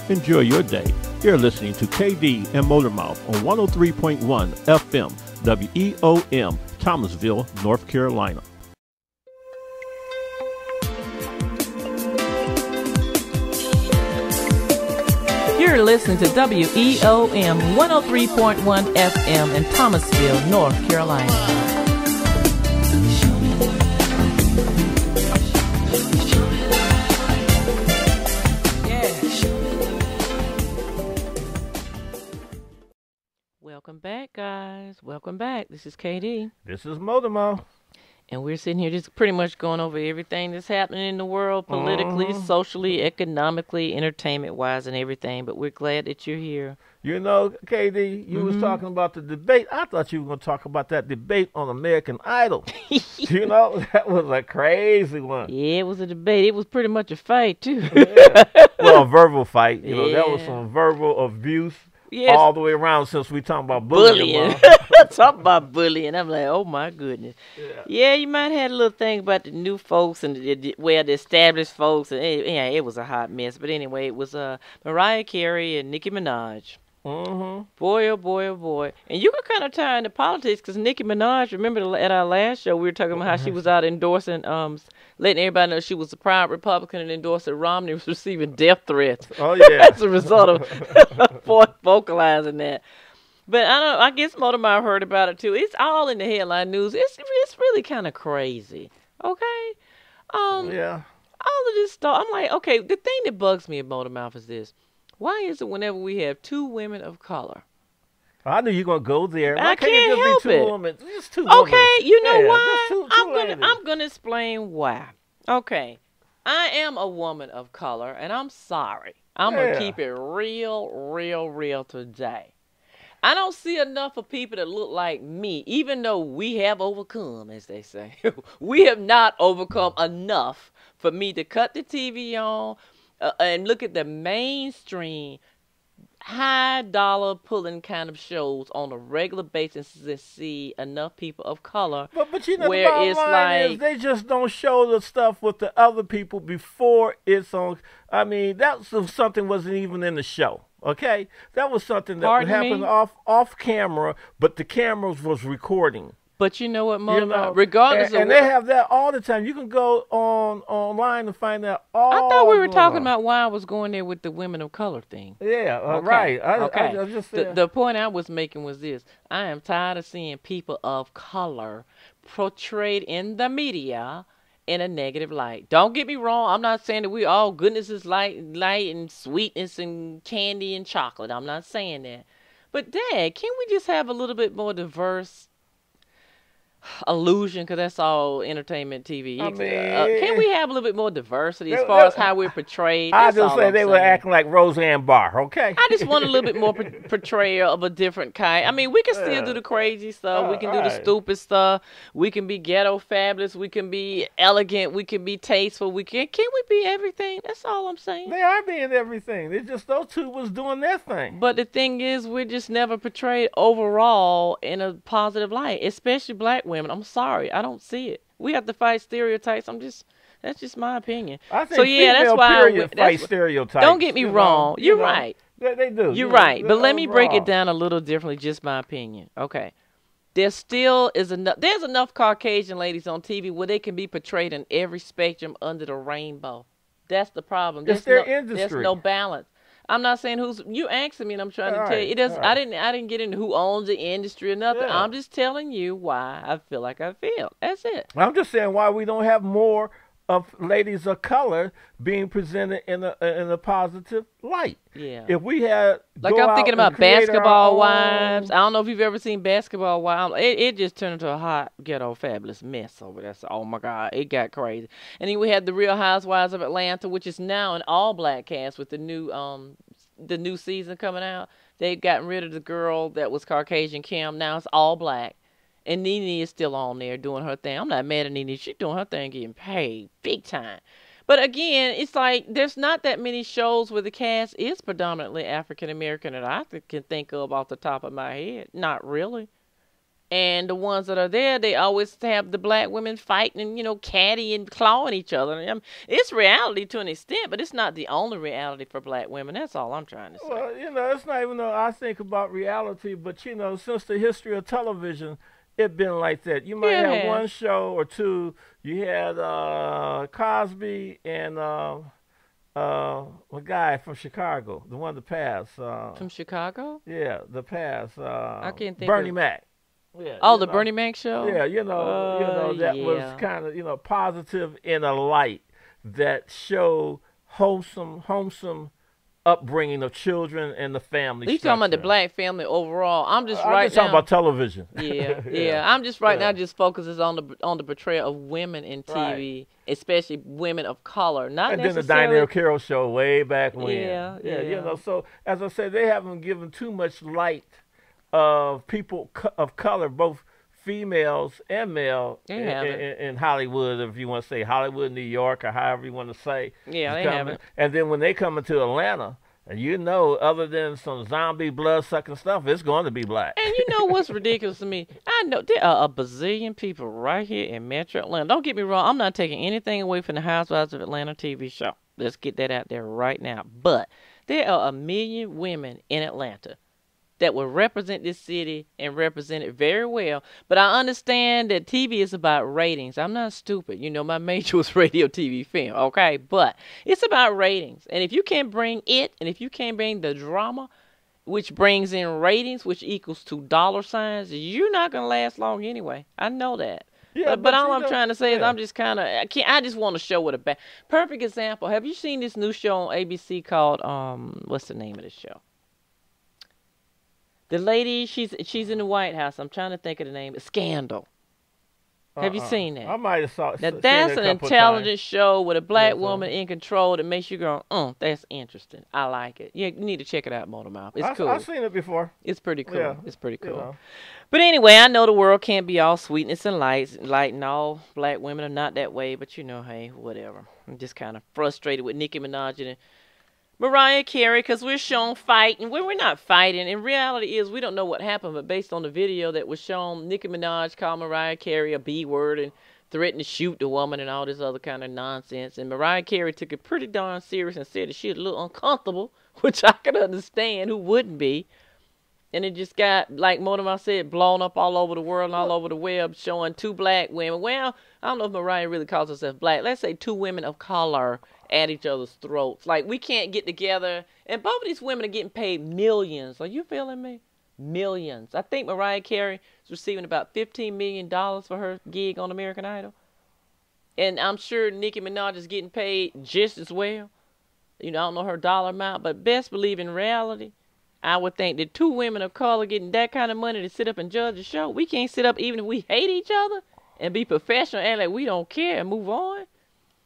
Enjoy your day. You're listening to Kaye Dee and Motormouth on 103.1 FM, WEOM, Thomasville, North Carolina. You're listening to WEOM 103.1 FM in Thomasville, North Carolina. Welcome back, guys. Welcome back. This is Kaye Dee. This is Motormouth. And we're sitting here just pretty much going over everything that's happening in the world, politically, socially, economically, entertainment-wise, and everything. But we're glad that you're here. You know, Kaye Dee, you was talking about the debate. I thought you were going to talk about that debate on American Idol. You know, that was a crazy one. Yeah, it was a debate. It was pretty much a fight, too. Yeah. Well, a verbal fight. You know, that was some verbal abuse. Yes. All the way around since we talking about bullying. Talk about bullying. I'm like, oh, my goodness. Yeah, you might have had a little thing about the new folks and the established folks. And it was a hot mess. But anyway, it was Mariah, Carey, and Nicki Minaj. Boy, oh boy, oh boy. And you were kind of tied into politics because Nicki Minaj, remember at our last show, we were talking about how she was out endorsing, letting everybody know she was a proud Republican and endorsing Romney was receiving death threats. Oh, yeah. As a result of vocalizing that. But I guess Motormouth heard about it too. It's all in the headline news. It's really kind of crazy. Okay? Yeah. All of this stuff. I'm like, okay, the thing that bugs me about Motormouth is this. Why is it whenever we have two women of color? I knew you were going to go there. I can't help it. Women? Just two okay, women. You know why? I'm gonna explain why. Okay. I am a woman of color, and I'm sorry. I'm going to keep it real today. I don't see enough of people that look like me, even though we have overcome, as they say. We have not overcome enough for me to cut the TV on, and look at the mainstream high dollar pulling kind of shows on a regular basis and see enough people of color. But you know, where the bottom line is they just don't show the stuff with the other people before it's on. I mean, that was something wasn't even in the show. Okay, that was something that happened off camera, but the cameras was recording. But you know what, regardless and they have that all the time. You can go online and find that all. I thought we were talking about why I was going there with the women of color thing. Yeah, okay. Right. I just the point I was making was this. I am tired of seeing people of color portrayed in the media in a negative light. Don't get me wrong. I'm not saying that we all goodness is light and sweetness and candy and chocolate. I'm not saying that. But, Dad, can we just have a little bit more diverse illusion, because that's all entertainment TV. I mean, can we have a little bit more diversity as far as how we're portrayed? I just say they were acting like Roseanne Barr, okay? I just want a little bit more portrayal of a different kind. I mean, we can still do the crazy stuff. We can do the stupid stuff. We can be ghetto fabulous. We can be elegant. We can be tasteful. Can we be everything? That's all I'm saying. They are being everything. It's just those two was doing their thing. But the thing is, we're just never portrayed overall in a positive light, especially black women. I'm sorry, I don't see it. We have to fight stereotypes. That's just my opinion. I think that's why fight stereotypes. Don't get me wrong. You're right. They do. You're right. But let me break it down a little differently, just my opinion. Okay. There still is there's enough Caucasian ladies on TV where they can be portrayed in every spectrum under the rainbow. That's the problem. It's their industry. There's no balance. I'm not saying you asking me, and I'm trying to tell you. It doesn't. I didn't get into who owns the industry or nothing. Yeah. I'm just telling you why I feel like I feel. That's it. I'm just saying why we don't have more of ladies of color being presented in a positive light. Yeah. If we had I'm thinking about Basketball Wives. I don't know if you've ever seen Basketball Wives. It just turned into a hot ghetto fabulous mess over there. So, oh my God, it got crazy. And then we had the Real Housewives of Atlanta, which is now an all black cast with the new season coming out. They've gotten rid of the girl that was Caucasian Kim. Now it's all black. And Nene is still on there doing her thing. I'm not mad at Nene. She's doing her thing, getting paid big time. But again, it's like there's not that many shows where the cast is predominantly African American that I can think of off the top of my head. Not really. And the ones that are there, they always have the black women fighting and, you know, catty and clawing each other. I mean, it's reality to an extent, but it's not the only reality for black women. That's all I'm trying to say. Well, you know, it's not even though I think about reality, but, you know, since the history of television, it's been like that. You might have one show or two. You had Cosby and a guy from Chicago, the one that passed. From Chicago? Yeah, the past. I can't think Bernie Mac. Yeah, oh, the Bernie Mac show? Yeah, you know that was kind of, you know, positive in a light that showed wholesome upbringing of children and the family. You talking about the black family overall? I'm just talking about television. Yeah. I'm just now just focuses on the portrayal of women in TV, especially women of color. Not and necessarily. Then the Danielle Carroll show way back when. Yeah. You know, so as I said, they haven't given too much light of people of color, both females and male, in Hollywood, if you want to say Hollywood, New York, or however you want to say. Yeah, they haven't. And then when they come into Atlanta, and you know, other than some zombie blood-sucking stuff, it's going to be black. And you know what's ridiculous to me? I know there are a bazillion people right here in Metro Atlanta. Don't get me wrong. I'm not taking anything away from the Housewives of Atlanta TV show. Let's get that out there right now. But there are a million women in Atlanta that will represent this city and represent it very well. But I understand that TV is about ratings. I'm not stupid. You know, my major was radio, TV, film, okay? But it's about ratings. And if you can't bring it, and if you can't bring the drama, which brings in ratings, which equals to dollar signs, you're not going to last long anyway. I know that. Yeah, but all I'm trying to say is I'm just kind of, I just want to show what a perfect example. Have you seen this new show on ABC called, what's the name of this show? The lady, she's in the White House. I'm trying to think of the name. Scandal. Have you seen that? I might have saw it. That's an intelligent show with a black woman in control that makes you go, that's interesting. I like it. Yeah, you need to check it out, Motormouth. It's cool. I've seen it before. It's pretty cool. Yeah, it's pretty cool. You know. But anyway, I know the world can't be all sweetness and light, and all black women are not that way, but you know, hey, whatever. I'm just kind of frustrated with Nicki Minaj and Mariah Carey, because we're shown fighting. We're not fighting. In reality is we don't know what happened, but based on the video that was shown, Nicki Minaj called Mariah Carey a B word and threatened to shoot the woman and all this other kind of nonsense. And Mariah Carey took it pretty darn serious and said that she was a little uncomfortable, which I can understand. Who wouldn't be? And it just got, like Motormouth said, blown up all over the world and all over the web, showing two black women. Well, I don't know if Mariah really calls herself black. Let's say two women of color at each other's throats. Like, we can't get together. And both of these women are getting paid millions. Are you feeling me? Millions. I think Mariah Carey is receiving about $15 million for her gig on American Idol. And I'm sure Nicki Minaj is getting paid just as well. You know, I don't know her dollar amount, but best believe in reality, I would think that two women of color getting that kind of money to sit up and judge a show, we can't sit up even if we hate each other and be professional and like we don't care and move on.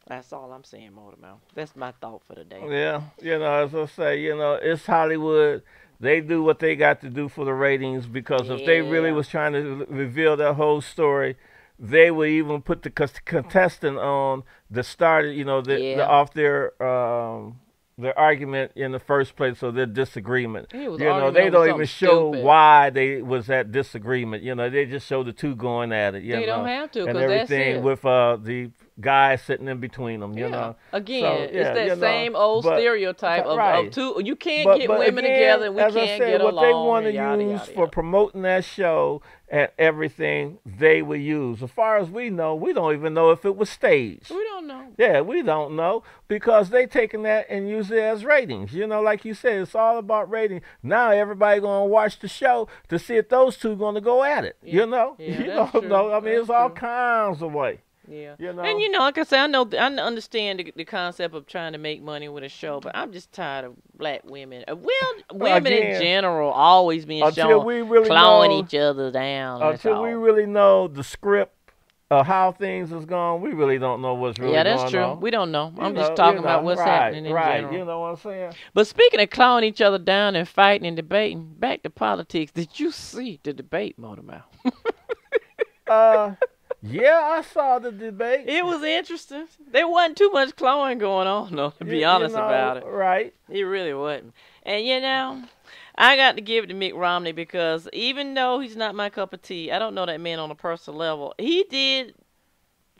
That's all I'm saying, Motormouth. That's my thought for the day. Yeah, you know, as I say, you know, it's Hollywood. They do what they got to do for the ratings, because if they really was trying to reveal their whole story, they would even put the contestant on the start, you know, off their argument in the first place, or their disagreement. You know, they don't even show why they was at disagreement. You know, they just show the two going at it. They don't have to, and everything with the guy sitting in between them. You know, again, so, it's that same old stereotype of two. You can't get women together, and we can't get along. What they want to use for promoting that show and everything, they will use. As far as we know, we don't even know if it was staged. We don't know. Yeah, we don't know, because they taking that and use it as ratings. You know, like you said, it's all about ratings. Now everybody gonna watch the show to see if those two gonna go at it. You know, you don't know. I mean, it's all kinds of ways. Yeah, you know? And you know, like I said, I understand the concept of trying to make money with a show, but I'm just tired of black women. Women in general always being shown clawing each other down. Until we really know the script of how things is going, we really don't know what's really going on. Yeah, that's true. We don't know. I'm just talking about what's happening in general. You know what I'm saying? But speaking of clawing each other down and fighting and debating, back to politics. Did you see the debate, Motormouth? Yeah, I saw the debate. It was interesting. There wasn't too much clawing going on, though, to be honest about it. Right. It really wasn't. And, you know, I got to give it to Mitt Romney because even though he's not my cup of tea, I don't know that man on a personal level. He did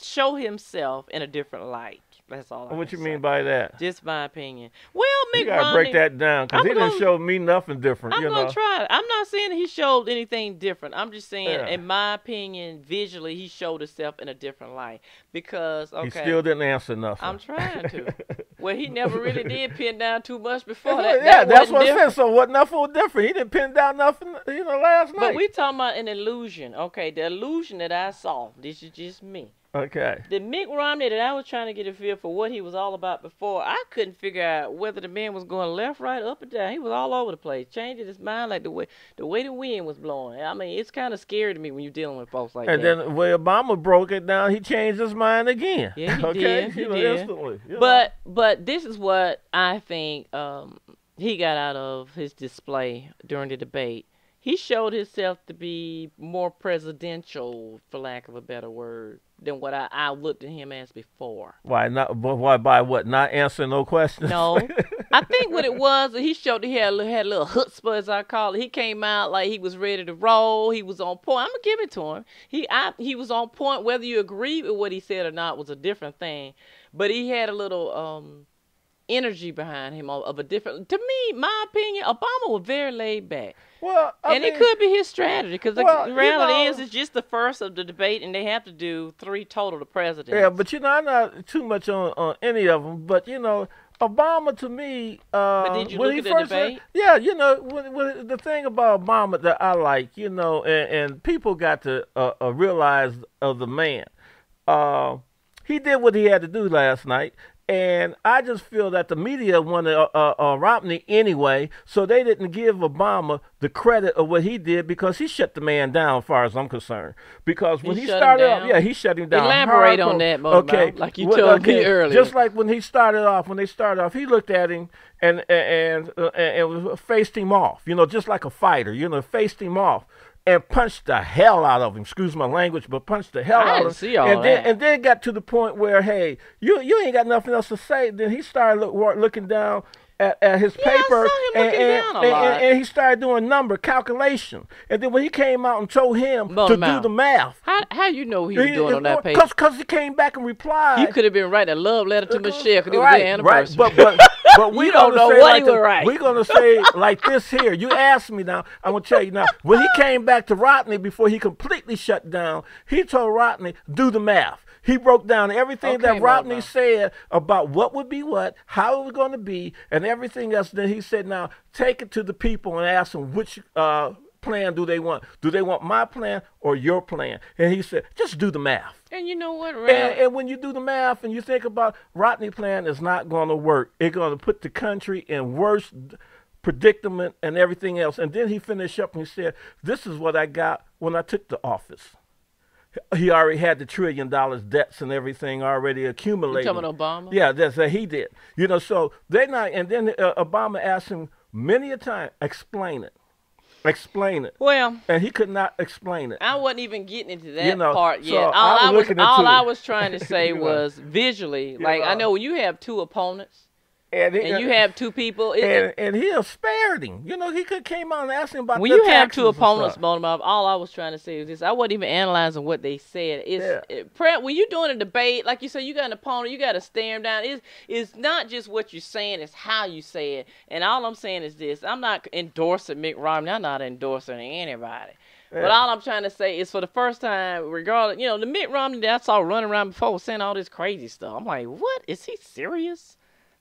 show himself in a different light. That's all. What you mean by that? Just my opinion. Well, Mitt Romney. You gotta break that down because he didn't show me nothing different. I'm gonna try it. I'm not saying he showed anything different. I'm just saying, in my opinion, visually, he showed himself in a different light because he still didn't answer nothing. I'm trying to. Well, he never really did pin down too much before that. That's what I'm saying. So what? Nothing was different. He didn't pin down nothing, last night. But we talking about an illusion. Okay, the illusion that I saw. This is just me. Okay. The Mitt Romney that I was trying to get a feel for what he was all about before, I couldn't figure out whether the man was going left, right, up, and down. He was all over the place, changing his mind like the way the wind was blowing. I mean, it's kind of scary to me when you're dealing with folks like that. And then when Obama broke it down, he changed his mind again. Yeah, he did. He did. Instantly. But this is what I think he got out of his display during the debate. He showed himself to be more presidential, for lack of a better word, than what I looked at him as before. Why not? Why by what? Not answering no questions. No, I think what it was, he showed he had a little chutzpah, as I call it. He came out like he was ready to roll. He was on point. I'm gonna give it to him. He was on point. Whether you agree with what he said or not was a different thing. But he had a little energy behind him of a different. To me, my opinion, Obama was very laid back. Well, I mean, it could be his strategy because the reality is it's just the first of the debate, and they have to do 3 total to president. Yeah, but I'm not too much on any of them. But Obama to me. But did you look at the debate? Yeah, when the thing about Obama that I like, and people got to realize of the man. He did what he had to do last night. And I just feel that the media wanted Romney anyway, so they didn't give Obama the credit of what he did because he shut the man down, as far as I'm concerned. Because when he started off, he shut him down. Elaborate on that, okay, like you told me earlier. Just like when they started off, he looked at him and faced him off, just like a fighter, faced him off. And punched the hell out of him. Excuse my language, but punched the hell out of him. See all that. And then got to the point where, hey, you ain't got nothing else to say. Then he started looking down at his paper, and he started doing number calculation. And then when he came out and told him to do the math, how you know he was doing on that paper? Because he came back and replied. He could have been writing a love letter to Michelle because it was their anniversary. Right, but we don't know what he was writing. We're gonna say like this here. You asked me now. I'm gonna tell you now. When he came back to Romney before he completely shut down, he told Romney do the math. He broke down everything that Romney said about what would be what, how it was going to be, and everything else. Then he said, now, take it to the people and ask them which plan do they want. Do they want my plan or your plan? And he said, just do the math. And you know what, and when you do the math and you think about Romney's plan is not going to work. It's going to put the country in worse predicament and everything else. And then he finished up and he said, this is what I got when I took the office. He already had the $1 trillion debts and everything already accumulated. You talking about Obama? Yeah, that's what he did. So they're not. And then Obama asked him many a time, explain it. Well, and he could not explain it. I wasn't even getting into that part yet. So all I was trying to say was visually, like I know when you have 2 opponents. And you have 2 people. And he spared him. He could came out and asked him about when you have 2 opponents, all I was trying to say is this. I wasn't even analyzing what they said. When you're doing a debate, like you said, you got an opponent, you got to stare him down. It's not just what you're saying, it's how you say it. And all I'm saying is this. I'm not endorsing Mitt Romney. I'm not endorsing anybody. Yeah. But all I'm trying to say is for the first time, regardless, the Mitt Romney that I saw running around before was saying all this crazy stuff. I'm like, what? Is he serious?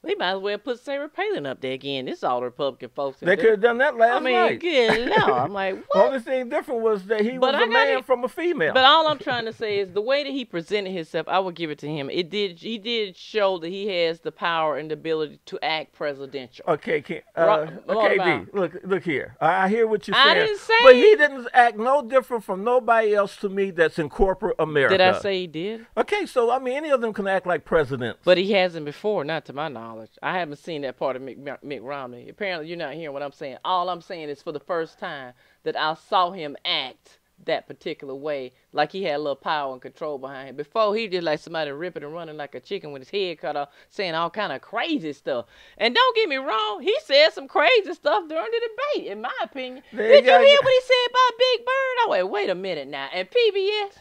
They might as well put Sarah Palin up there again. This is all the Republican folks. They could have done that last night. Good Lord. I'm like, what? The only thing different was that he was a man from a female. But all I'm trying to say is the way that he presented himself, I would give it to him. He did show that he has the power and the ability to act presidential. Okay, Kaye Dee, look here. I hear what you're saying. I didn't say. But he didn't act no different from nobody else to me that's in corporate America. Did I say he did? Okay, so, any of them can act like presidents. But he hasn't before, not to my knowledge. I haven't seen that part of Mitt Romney. Apparently, you're not hearing what I'm saying. All I'm saying is for the first time that I saw him act that particular way, like he had a little power and control behind him. Before, he just like somebody ripping and running like a chicken with his head cut off, saying all kind of crazy stuff. And don't get me wrong, he said some crazy stuff during the debate, in my opinion. Did you hear what he said about Big Bird? Oh, wait a minute now. And PBS?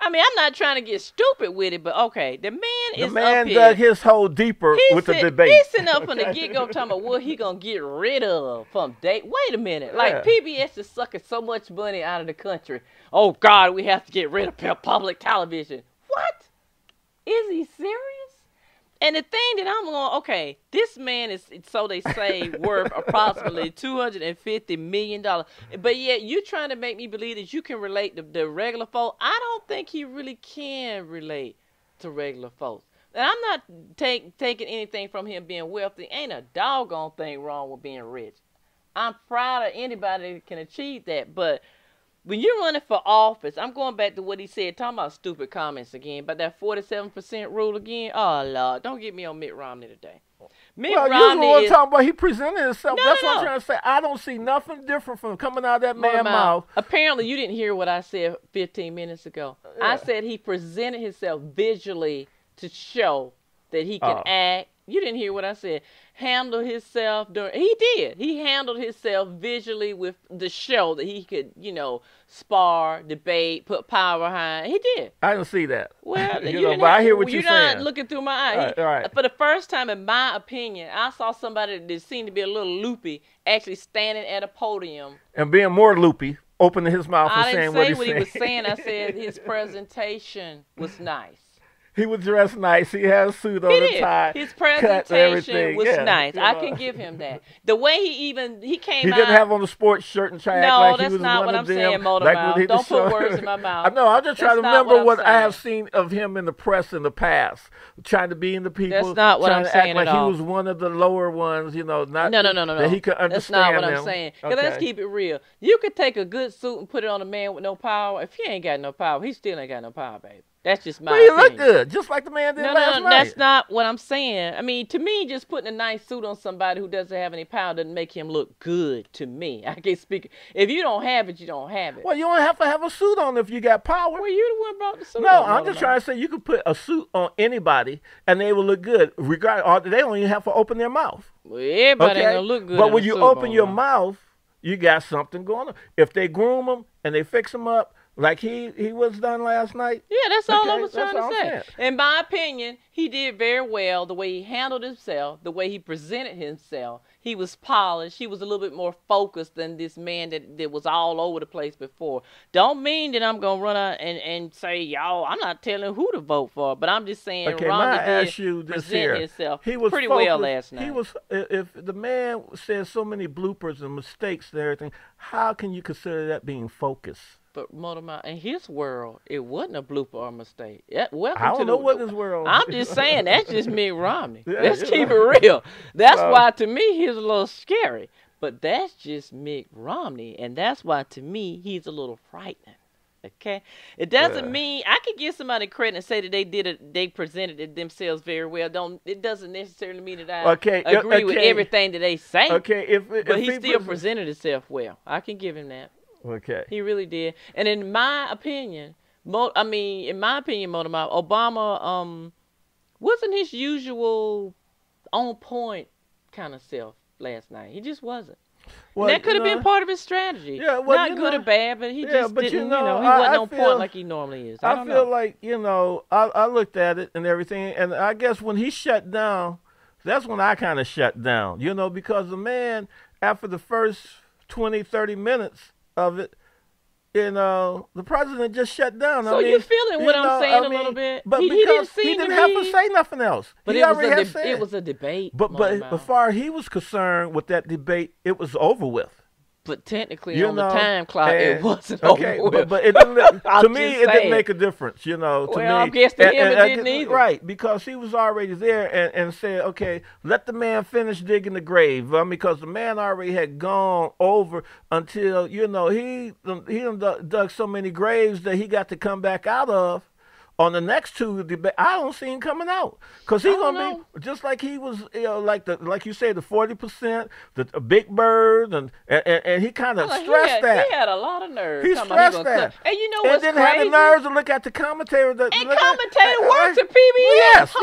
I mean, I'm not trying to get stupid with it, but okay, the man is up here. Dug his hole deeper with the debate. He's sitting up from the get-go talking about what he going to get rid of from date. Wait a minute. Like, PBS is sucking so much money out of the country. Oh, God, we have to get rid of public television. What? Is he serious? And the thing that I'm going, okay, this man is, so they say, worth approximately $250 million. But yet you trying to make me believe that you can relate to the regular folks. I don't think he really can relate to regular folks. And I'm not taking anything from him being wealthy. Ain't a doggone thing wrong with being rich. I'm proud of anybody that can achieve that. But when you're running for office, I'm going back to what he said, talking about stupid comments again, but that 47% rule again. Oh, Lord, don't get me on Mitt Romney today. Mitt Romney is talking about he presented himself. That's what I'm trying to say. I don't see nothing different from coming out of that man's mouth. Apparently, you didn't hear what I said 15 minutes ago. Yeah. I said he presented himself visually to show that he can act. You didn't hear what I said. Handle himself he did. He handled himself visually with the show that he could, spar, debate, put power behind. He did. I didn't see that. Well, but I hear what you're saying. You're not looking through my eye. All right. For the first time, in my opinion, I saw somebody that seemed to be a little loopy actually standing at a podium. And being more loopy, opening his mouth and saying what he said. I didn't say what he was saying. I said his presentation was nice. He was dressed nice. He had a suit on and tie. His presentation was nice. I can give him that. The way he came out. He didn't have on a sports shirt and tie. No, that's not what I'm saying, Motormouth. Don't put words in my mouth. I know. I'm just trying to remember what I have seen of him in the press in the past, trying to be in the people. That's not what I'm saying at all. He was one of the lower ones, not no. that he could understand. That's not what I'm saying. Because let's keep it real. You could take a good suit and put it on a man with no power. If he ain't got no power, he still ain't got no power, baby. That's just my opinion. He look good, just like the man did last night. That's not what I'm saying. I mean, to me, just putting a nice suit on somebody who doesn't have any power doesn't make him look good to me. I can't speak. If you don't have it, you don't have it. Well, you don't have to have a suit on if you got power. Well, you the one brought the suit on. No, I'm just trying to say you could put a suit on anybody and they will look good. Regardless, they don't even have to open their mouth. Well, everybody ain't gonna look good. But when you open your mouth, you got something going on. If they groom them and they fix them up, like he was done last night? Yeah, that's all I was trying to say. In my opinion, he did very well. The way he handled himself, the way he presented himself, he was polished. He was a little bit more focused than this man that was all over the place before. Don't mean that I'm going to run out and say, y'all, I'm not telling who to vote for, but I'm just saying Romney did present himself pretty well last night. If the man says so many bloopers and mistakes and everything, how can you consider that being focused? But Motormouth, in his world, it wasn't a blooper or a mistake. I don't know what his world. I'm just saying that's just Mitt Romney. Let's keep it real. That's why to me he's a little scary. But that's just Mitt Romney, and that's why to me he's a little frightening. Okay, it doesn't mean I could give somebody credit and say that they presented it themselves very well. It doesn't necessarily mean that I agree with everything that they say. Okay, but he still presented himself well. I can give him that. Okay. He really did. And in my opinion, Motormouth, Obama wasn't his usual on point kind of self last night. He just wasn't. Well, and that could have been part of his strategy. Yeah, well, not good or bad, but he just didn't, he wasn't on point like he normally is. I feel like, I looked at it and everything, and I guess when he shut down, that's when I kind of shut down, because the man, after the first 20, 30 minutes of it, the president just shut down. So you're feeling what I'm saying a little bit? But he didn't have to say nothing else. But it was a debate. But as far as he was concerned with that debate, it was over with. But technically, on the time clock, it wasn't over with. But it didn't, to me, it didn't make a difference, to me. I guess to him it didn't either. Right, because he was already there and said, okay, let the man finish digging the grave. Because the man already had gone over until, he done dug so many graves that he got to come back out of on the next two debates, I don't see him coming out because he's gonna be just like he was, like you said, the 40%, the Big Bird, and he kind of stressed that. He had a lot of nerves. He stressed that, and you know what's crazy? And then had the nerves to look at the commentator. Works at PBS. Yes,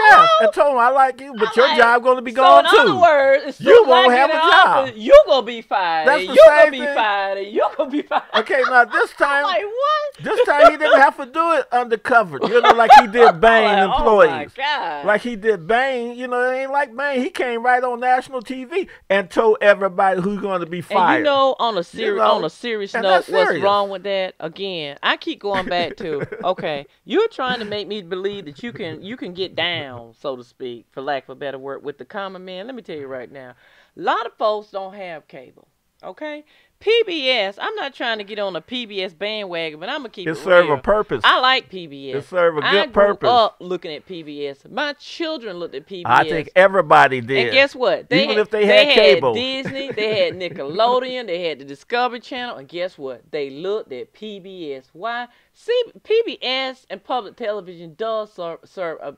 and told him I like you, but your job gonna be gone too. So in other words, you won't have a job. You're gonna be fired. That's you're gonna be fired. And you're gonna be fired. Okay, now this time, like what? This time he didn't have to do it undercover. You know, like he did Bang employees. Oh my God. Like he did Bang. You know, it ain't like Bang. He came right on national TV and told everybody who's going to be fired. And you know, on a serious note, what's wrong with that? Again, I keep going back to, okay, you're trying to make me believe that you can get down, so to speak, for lack of a better word, with the common man. Let me tell you right now, a lot of folks don't have cable. Okay? PBS, I'm not trying to get on a PBS bandwagon, but I'm going to keep it real. It serves a purpose. I like PBS. It serves a good purpose. I grew up looking at PBS. My children looked at PBS. I think everybody did. And guess what? Even if they had cable. Disney, they had Nickelodeon, they had the Discovery Channel, and guess what? They looked at PBS. Why? See, PBS and public television does serve a...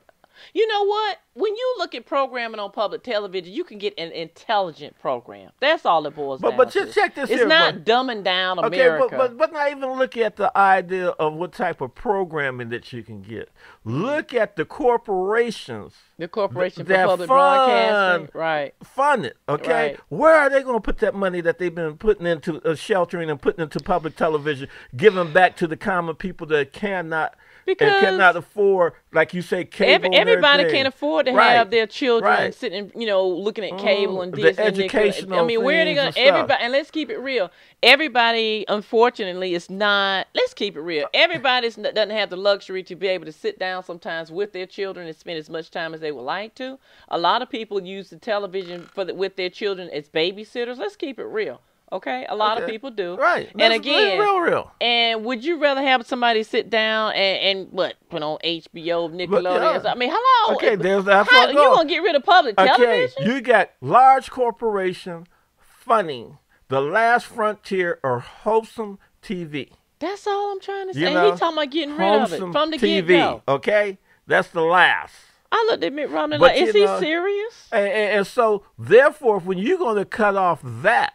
You know what? When you look at programming on public television, you can get an intelligent program. That's all it boils down to. But just check this It's here. not dumbing down America. Okay, but not even look at the idea of what type of programming that you can get. Look at the corporations. The corporation for public broadcasting. Right. Fund it, okay? Right. Where are they going to put that money that they've been putting into sheltering and putting into public television, giving back to the common people that cannot afford, like you say, cable? Everybody can't afford to have their children sitting, looking at cable and Disney. The educational I mean, where are they going? Everybody, and let's keep it real. Everybody, unfortunately, is not. Let's keep it real. Everybody doesn't have the luxury to be able to sit down sometimes with their children and spend as much time as they would like to. A lot of people use the television with their children as babysitters. Let's keep it real. Okay, a lot of people do. Right. And again, real. And would you rather have somebody sit down and put on HBO, Nickelodeon? I mean, hello. Okay, that's what you gonna get rid of public television? You got large corporation funding the last frontier of wholesome TV. That's all I'm trying to say. He's talking about getting rid of it from the get-go. Okay, that's the last. I looked at Mitt Romney like, is he serious? And so, therefore, when you're going to cut off that,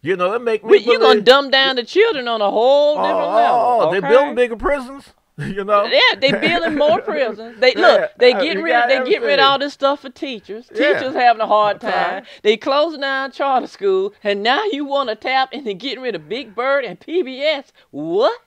it make me you're going to dumb down the children on a whole different level. Okay? They're building bigger prisons, Yeah, they're building more prisons. They get rid of all this stuff for teachers. Teachers having a hard time. They closing down charter school, and now you want to tap into getting rid of Big Bird and PBS. What?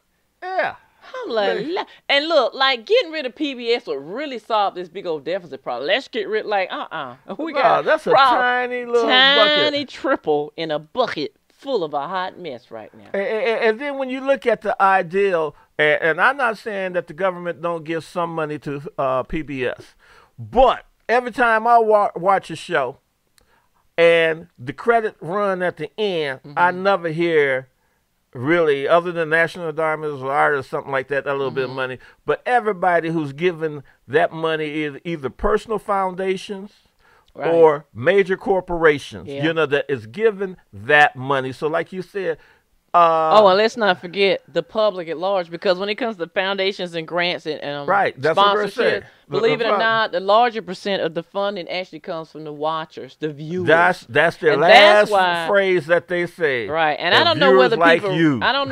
Yeah. I'm like, and look, like getting rid of PBS would really solve this big old deficit problem. Let's get rid, we got that's a tiny little bucket. Triple in a bucket full of a hot mess right now. And then when you look at the ideal, and I'm not saying that the government don't give some money to PBS, but every time I watch a show and the credit run at the end, I never hear really, other than National Endowment or art or something like that, a little bit of money. But everybody who's given that money is either personal foundations or major corporations, that is given that money. So like you said, and let's not forget the public at large, because when it comes to foundations and grants and that's sponsorship, believe it or not, the larger percent of the funding actually comes from the watchers, the viewers. That's their last phrase that they say. Right, and I don't know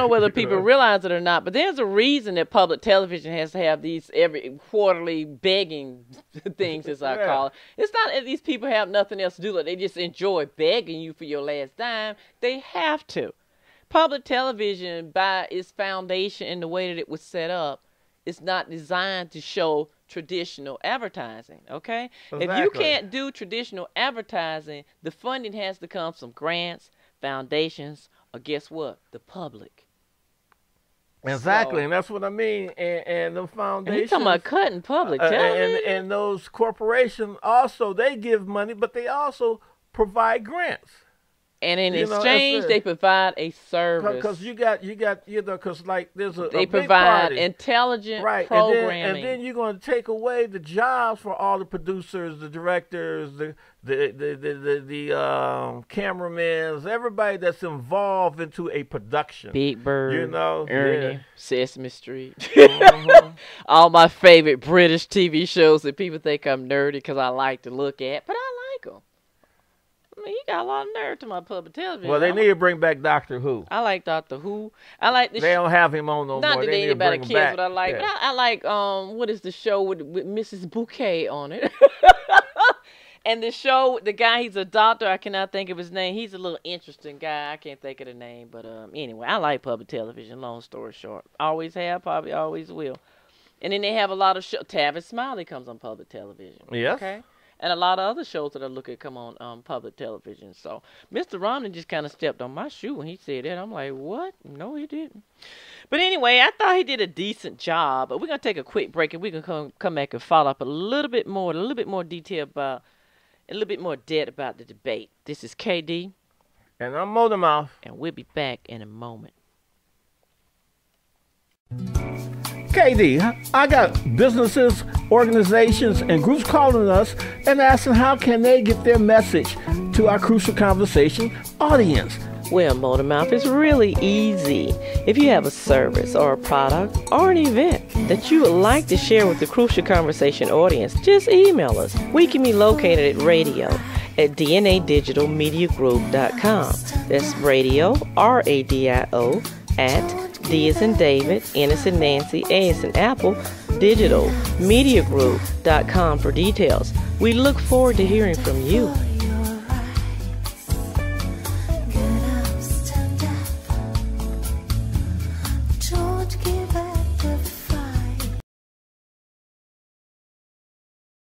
whether people realize it or not, but there's a reason that public television has to have these every quarterly begging things, as I call it. It's not that these people have nothing else to do, they just enjoy begging you for your last dime. They have to. Public television, by its foundation and the way that it was set up, is not designed to show traditional advertising, okay? Exactly. If you can't do traditional advertising, the funding has to come from grants, foundations, or guess what? The public. Exactly, and that's what I mean. And the foundations. He's talking about cutting public television. And those corporations also, they give money, but they also provide grants. And in exchange, they provide a service. Because you got, because like there's they a provide big party. Intelligent right. programming. And then you're going to take away the jobs for all the producers, the directors, the cameramen, everybody that's involved into a production. Big Bird, Ernie, Sesame Street. All my favorite British TV shows that people think I'm nerdy because I like to look at, but I like them. I mean, he got a lot of nerve to my public television. Well, they need to bring back Doctor Who. I like Doctor Who. I like the They don't have him on no more. Not that they ain't about kids, back. but I like. Yeah. I like what is the show with Mrs. Bouquet on it? And the show, the guy, he's a doctor. I cannot think of his name. He's a little interesting guy. I can't think of the name, but anyway, I like public television. Long story short, always have, probably always will. And then they have a lot of shows. Tavis Smiley comes on public television. Yes. Okay. And a lot of other shows that I look at come on public television. So Mr. Romney just kind of stepped on my shoe when he said that. I'm like, what? No, he didn't. But anyway, I thought he did a decent job. But we're going to take a quick break, and we can come back and follow up a little bit more detail about, a little bit more depth about the debate. This is Kaye Dee. And I'm Motormouth. And we'll be back in a moment. Kaye Dee, I got businesses, organizations, and groups calling us and asking how can they get their message to our Crucial Conversation audience. Well, Motormouth, it's really easy. If you have a service or a product or an event that you would like to share with the Crucial Conversation audience, just email us. We can be located at radio@dnadigitalmediagroup.com. That's radio, RADIO, at D as in David, N as in Nancy, A as in Apple, digitalmediagroup.com for details. We look forward to hearing from you.